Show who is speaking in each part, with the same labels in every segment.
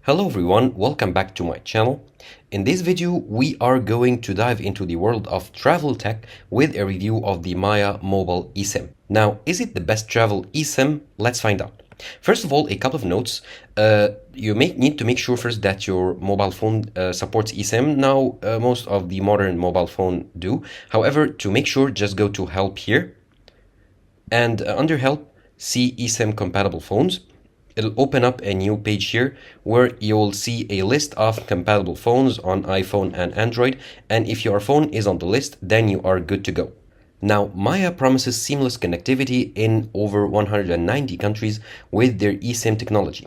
Speaker 1: Hello everyone, welcome back to my channel. In this video, we are going to dive into the world of travel tech with a review of the Maya mobile eSIM. Now, is it the best travel eSIM? Let's find out. First of all, a couple of notes. You may need to make sure first that your mobile phone supports eSIM. Now, most of the modern mobile phone do. However, to make sure, just go to Help here. And under Help, see eSIM compatible phones. It'll open up a new page here where you'll see a list of compatible phones on iPhone and Android. And if your phone is on the list, then you are good to go. Now, Maya promises seamless connectivity in over 190 countries with their eSIM technology.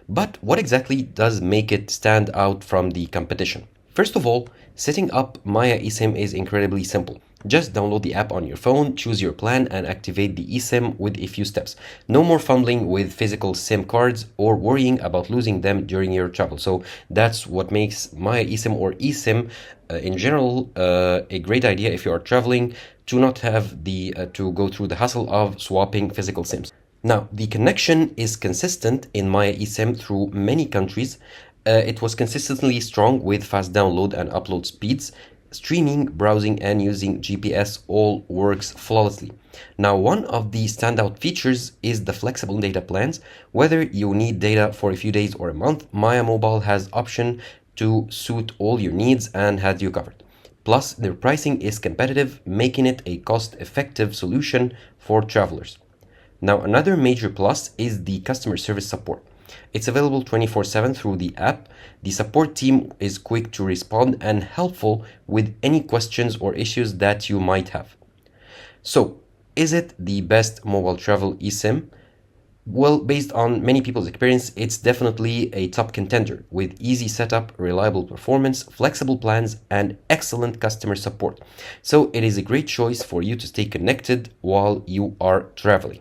Speaker 1: But what exactly does make it stand out from the competition? First of all, setting up Maya eSIM is incredibly simple. Just download the app on your phone, choose your plan, and activate the eSIM with a few steps. No more fumbling with physical SIM cards or worrying about losing them during your travel. So that's what makes Maya eSIM or eSIM in general a great idea if you are traveling, to not have to go through the hassle of swapping physical SIMs. Now, the connection is consistent in Maya eSIM through many countries. It was consistently strong with fast download and upload speeds. Streaming, browsing, and using GPS all works flawlessly. Now, one of the standout features is the flexible data plans. Whether you need data for a few days or a month, Maya Mobile has option to suit all your needs and has you covered. Plus, their pricing is competitive, making it a cost-effective solution for travelers. Now, another major plus is the customer service support. It's available 24/7 through the app. The support team is quick to respond and helpful with any questions or issues that you might have. So, is it the best mobile travel eSIM? Well, based on many people's experience, it's definitely a top contender with easy setup, reliable performance, flexible plans, and excellent customer support. So it is a great choice for you to stay connected while you are traveling.